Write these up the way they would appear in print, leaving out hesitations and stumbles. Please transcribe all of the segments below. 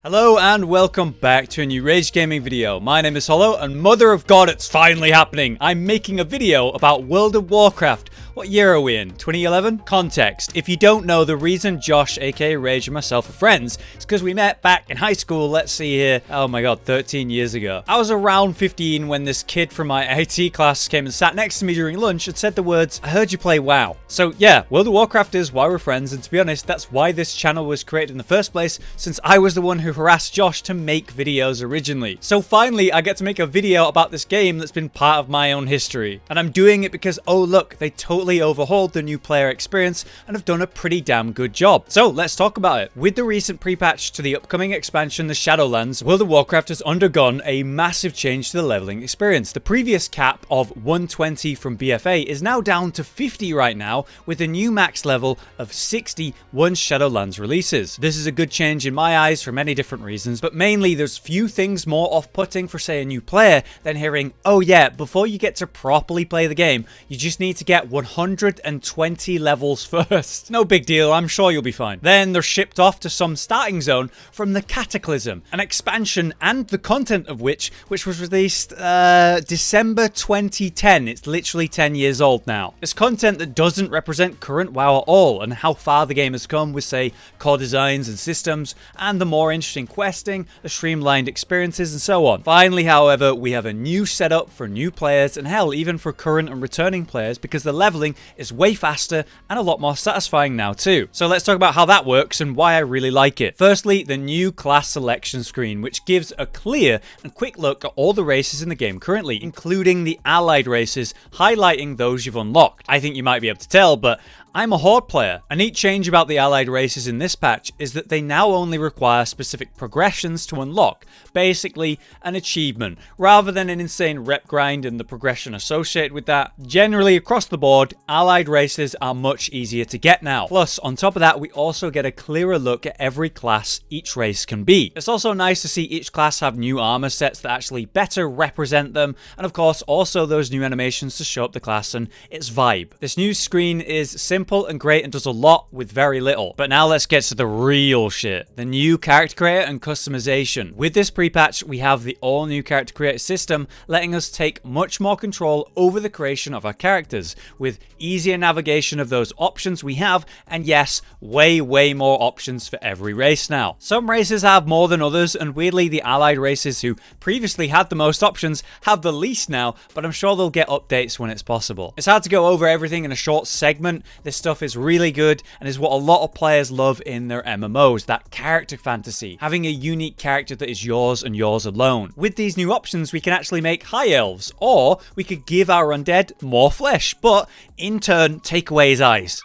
Hello and welcome back to a new Rage Gaming video. My name is Hollow and mother of God, it's finally happening. I'm making a video about World of Warcraft. What year are we in? 2011? Context. If you don't know, the reason Josh, aka Rage, and myself are friends is because we met back in high school, let's see here, oh my god, 13 years ago. I was around 15 when this kid from my IT class came and sat next to me during lunch and said the words, "I heard you play WoW." So yeah, World of Warcraft is why we're friends, and to be honest, that's why this channel was created in the first place, since I was the one who harassed Josh to make videos originally. So finally, I get to make a video about this game that's been part of my own history. And I'm doing it because, oh look, they totally overhauled the new player experience and have done a pretty damn good job. So let's talk about it. With the recent pre-patch to the upcoming expansion, the Shadowlands, World of Warcraft has undergone a massive change to the leveling experience. The previous cap of 120 from BFA is now down to 50 right now, with a new max level of 60 once Shadowlands releases. This is a good change in my eyes for many different reasons, but mainly there's few things more off-putting for, say, a new player than hearing, oh yeah, before you get to properly play the game, you just need to get 120 levels first. No big deal, I'm sure you'll be fine. Then they're shipped off to some starting zone from the Cataclysm, an expansion and the content of which was released December 2010. It's literally 10 years old now. It's content that doesn't represent current WoW at all, and how far the game has come with, say, core designs and systems, and the more interesting questing, the streamlined experiences, and so on. Finally, however, we have a new setup for new players, and hell, even for current and returning players, because the leveling is way faster and a lot more satisfying now too. So let's talk about how that works and why I really like it. Firstly, the new class selection screen, which gives a clear and quick look at all the races in the game currently, including the allied races, highlighting those you've unlocked. I think you might be able to tell, but I'm a Horde player. A neat change about the allied races in this patch is that they now only require specific progressions to unlock, basically an achievement, rather than an insane rep grind and the progression associated with that. Generally, across the board, allied races are much easier to get now. Plus, on top of that, we also get a clearer look at every class each race can be. It's also nice to see each class have new armor sets that actually better represent them, and of course, also those new animations to show up the class and its vibe. This new screen is simple and great and does a lot with very little. But now let's get to the real shit. The new character creator and customization. With this pre-patch, we have the all-new character creator system, letting us take much more control over the creation of our characters, with easier navigation of those options we have, and yes, way more options for every race now. Some races have more than others, and weirdly, the allied races who previously had the most options have the least now, but I'm sure they'll get updates when it's possible. It's hard to go over everything in a short segment. This stuff is really good and is what a lot of players love in their MMOs, that character fantasy, having a unique character that is yours and yours alone. With these new options, we can actually make high elves, or we could give our undead more flesh, but in turn take away his eyes.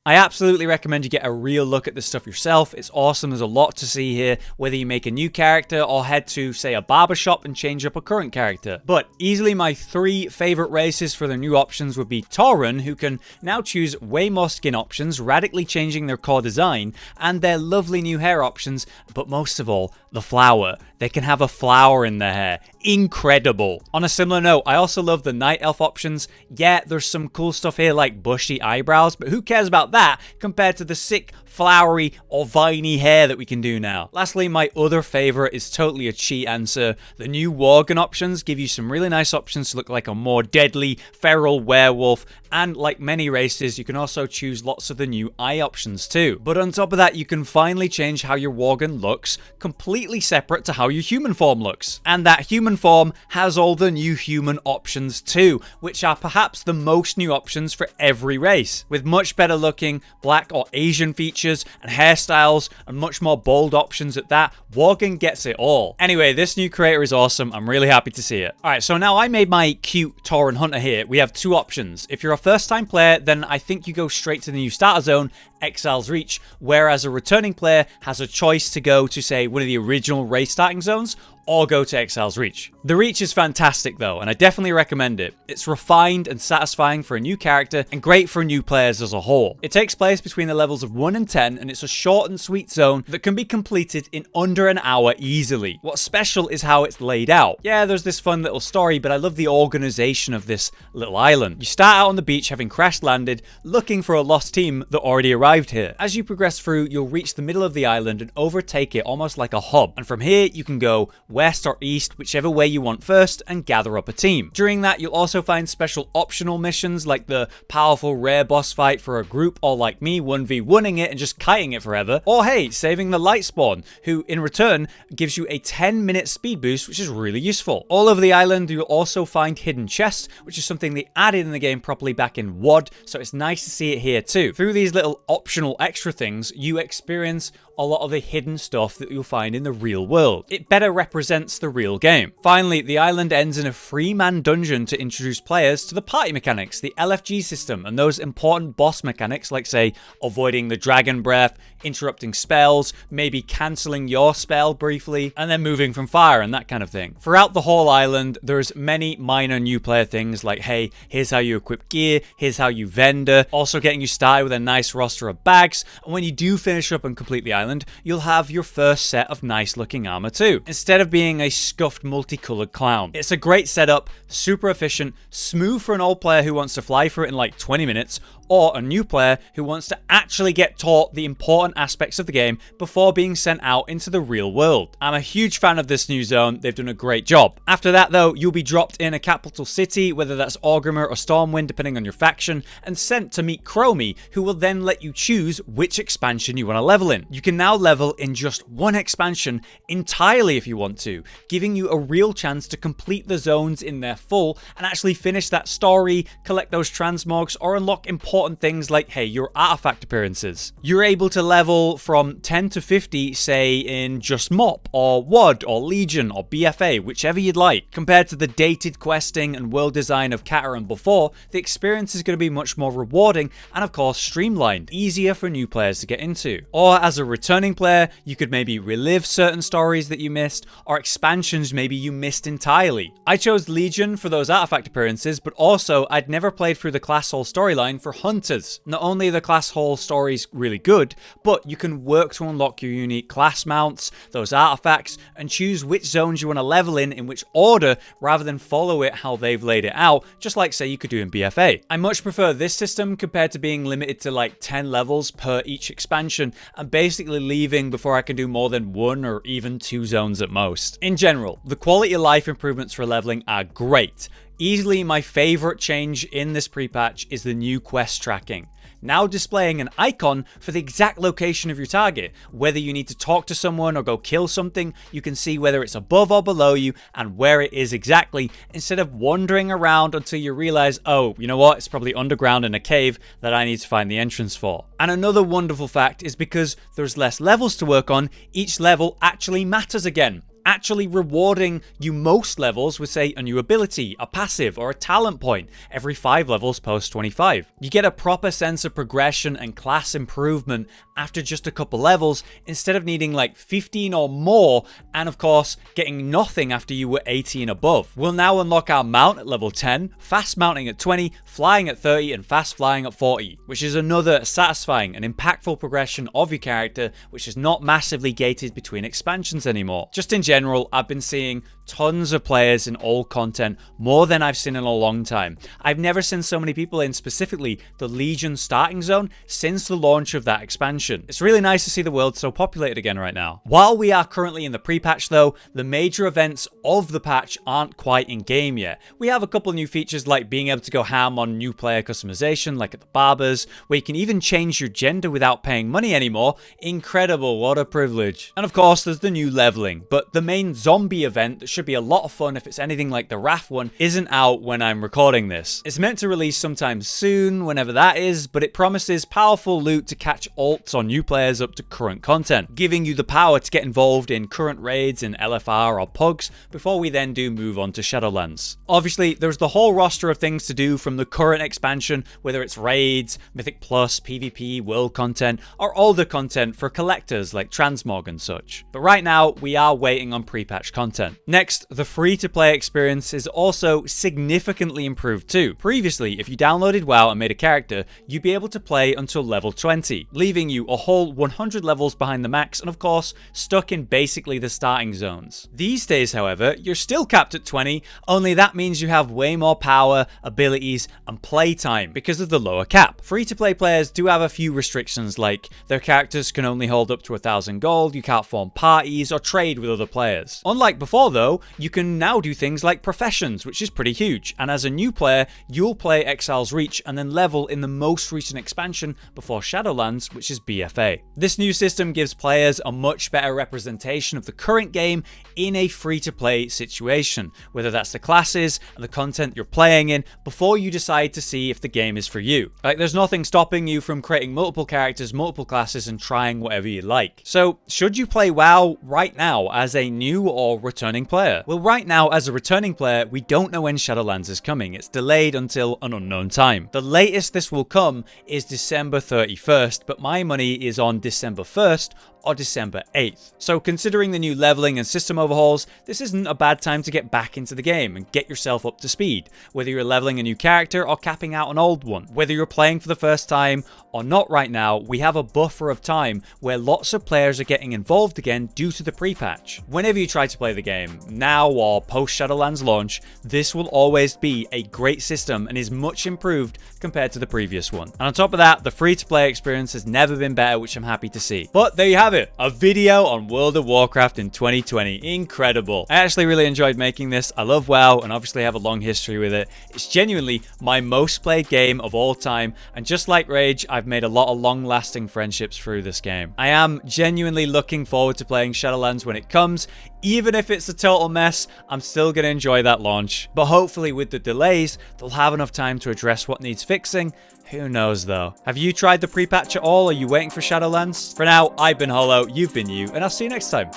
I absolutely recommend you get a real look at this stuff yourself. It's awesome. There's a lot to see here, whether you make a new character or head to, say, a barbershop and change up a current character. But easily my three favorite races for their new options would be Tauren, who can now choose way more skin options, radically changing their core design, and their lovely new hair options, but most of all, the flower. They can have a flower in their hair. Incredible. On a similar note, I also love the night elf options. Yeah, there's some cool stuff here like bushy eyebrows, but who cares about that compared to the sick, flowery or viney hair that we can do now. Lastly, my other favorite is totally a cheat answer. The new Worgen options give you some really nice options to look like a more deadly, feral werewolf, and like many races, you can also choose lots of the new eye options too. But on top of that, you can finally change how your Worgen looks, completely separate to how your human form looks. And that human form has all the new human options too, which are perhaps the most new options for every race, with much better looking Black or Asian features and hairstyles and much more bold options at that. Worgen gets it all. Anyway, this new creator is awesome. I'm really happy to see it. Alright, so now I made my cute Tauren hunter here. We have two options. If you're a first time player, then I think you go straight to the new starter zone, EXILE'S Reach, whereas a returning player has a choice to go to, say, one of the original race starting zones, or go to EXILE'S Reach. The Reach is fantastic though, and I definitely recommend it. It's refined and satisfying for a new character, and great for new players as a whole. It takes place between the levels of 1 and 10, and it's a short and sweet zone that can be completed in under an hour easily. What's special is how it's laid out. Yeah, there's this fun little story, but I love the organization of this little island. You start out on the beach having crash landed, looking for a lost team that already arrived here. As you progress through, you'll reach the middle of the island and overtake it almost like a hub. And from here, you can go west or east, whichever way you want first, and gather up a team. During that, you'll also find special optional missions like the powerful rare boss fight for a group, or like me, 1v1ing it and just kiting it forever. Or hey, saving the light spawn, who in return gives you a 10-minute speed boost, which is really useful. All over the island, you'll also find hidden chests, which is something they added in the game properly back in WoD, so it's nice to see it here too. Through these little optional extra things, you experience a lot of the hidden stuff that you'll find in the real world. It better represents the real game. Finally, the island ends in a 3-man dungeon to introduce players to the party mechanics, the LFG system, and those important boss mechanics like, say, avoiding the dragon breath, interrupting spells, maybe cancelling your spell briefly, and then moving from fire and that kind of thing. Throughout the whole island, there's many minor new player things like, hey, here's how you equip gear, here's how you vendor, also getting you started with a nice roster of bags, and when you do finish up and complete the island, you'll have your first set of nice looking armor too, instead of being a scuffed multicolored clown. It's a great setup, super efficient, smooth for an old player who wants to fly through it in like 20 minutes, or a new player who wants to actually get taught the important aspects of the game before being sent out into the real world. I'm a huge fan of this new zone, they've done a great job. After that though, you'll be dropped in a capital city, whether that's Orgrimmar or Stormwind depending on your faction, and sent to meet CHROMIE, who will then let you choose which expansion you want to level in. You can now level in just one expansion entirely if you want to, giving you a real chance to complete the zones in their full and actually finish that story, collect those transmogs, or unlock important things like, hey, your artifact appearances. You're able to level from 10 to 50, say, in just MOP, or WoD, or Legion, or BFA, whichever you'd like. Compared to the dated questing and world design of Cateran before, the experience is going to be much more rewarding and, of course, streamlined, easier for new players to get into. Or as a returning player, you could maybe relive certain stories that you missed, or expansions maybe you missed entirely. I chose Legion for those artifact appearances, but also I'd never played through the Class Hall storyline for Hunters. Not only are the Class Hall stories really good, but you can work to unlock your unique class mounts, those artifacts, and choose which zones you want to level in which order, rather than follow it how they've laid it out, just like say you could do in BFA. I much prefer this system compared to being limited to like 10 levels per each expansion, and basically leaving before I can do more than 1 or even 2 zones at most. In general, the quality of life improvements for leveling are great. Easily my favorite change in this pre-patch is the new quest tracking. Now displaying an icon for the exact location of your target. Whether you need to talk to someone or go kill something, you can see whether it's above or below you and where it is exactly, instead of wandering around until you realize, oh, you know what, it's probably underground in a cave that I need to find the entrance for. And another wonderful fact is because there's less levels to work on, each level actually matters again, actually rewarding you most levels with, say, a new ability, a passive, or a talent point every 5 levels post 25. You get a proper sense of progression and class improvement after just a couple levels, instead of needing like 15 or more, and of course getting nothing after you were 80 and above. We'll now unlock our mount at level 10, fast mounting at 20, flying at 30, and fast flying at 40, which is another satisfying and impactful progression of your character, which is not massively gated between expansions anymore. Just in general, I've been seeing tons of players in all content, more than I've seen in a long time. I've never seen so many people in specifically the Legion starting zone since the launch of that expansion. It's really nice to see the world so populated again right now. While we are currently in the pre-patch though, the major events of the patch aren't quite in game yet. We have a couple new features like being able to go ham on new player customization, like at the barbers, where you can even change your gender without paying money anymore. Incredible, what a privilege. And of course there's the new leveling, but the main zombie event that should be a lot of fun if it's anything like the Wrath one isn't out when I'm recording this. It's meant to release sometime soon, whenever that is, but it promises powerful loot to catch alts on new players up to current content, giving you the power to get involved in current raids in LFR or PUGs before we then do move on to Shadowlands. Obviously, there's the whole roster of things to do from the current expansion, whether it's raids, Mythic Plus, PvP, world content, or older content for collectors like Transmog and such. But right now, we are waiting on pre-patch content. Next, the free-to-play experience is also significantly improved too. Previously, if you downloaded WoW and made a character, you'd be able to play until level 20, leaving you a whole 100 levels behind the max and of course, stuck in basically the starting zones. These days, however, you're still capped at 20, only that means you have way more power, abilities, and playtime because of the lower cap. Free-to-play players do have a few restrictions, like their characters can only hold up to 1,000 gold, you can't form parties or trade with other players. Unlike before though, you can now do things like professions, which is pretty huge, and as a new player, you'll play EXILE'S Reach and then level in the most recent expansion before Shadowlands, which is BFA. This new system gives players a much better representation of the current game in a free-to-play situation, whether that's the classes and the content you're playing in, before you decide to see if the game is for you. Like, there's nothing stopping you from creating multiple characters, multiple classes, and trying whatever you like. So, should you play WoW right now as a new or returning player? Well, right now, as a returning player, we don't know when Shadowlands is coming. It's delayed until an unknown time. The latest this will come is December 31st, but my money is on December 1st or December 8th. So considering the new leveling and system overhauls, this isn't a bad time to get back into the game and get yourself up to speed, whether you're leveling a new character or capping out an old one. Whether you're playing for the first time or not right now, we have a buffer of time where lots of players are getting involved again due to the pre-patch. Whenever you try to play the game, now or post Shadowlands launch, this will always be a great system and is much improved compared to the previous one. And on top of that, the free-to-play experience has never been better, which I'm happy to see. But there you have it, a video on World of Warcraft in 2020. Incredible. I actually really enjoyed making this. I love WoW and obviously have a long history with it. It's genuinely my most played game of all time, and just like Rage, I've made a lot of long-lasting friendships through this game. I am genuinely looking forward to playing Shadowlands when it comes. Even if it's a total mess, I'm still going to enjoy that launch. But hopefully with the delays, they'll have enough time to address what needs fixing. Who knows though? Have you tried the pre-patch at all? Are you waiting for Shadowlands? For now, I've been Hollow, you've been you, and I'll see you next time.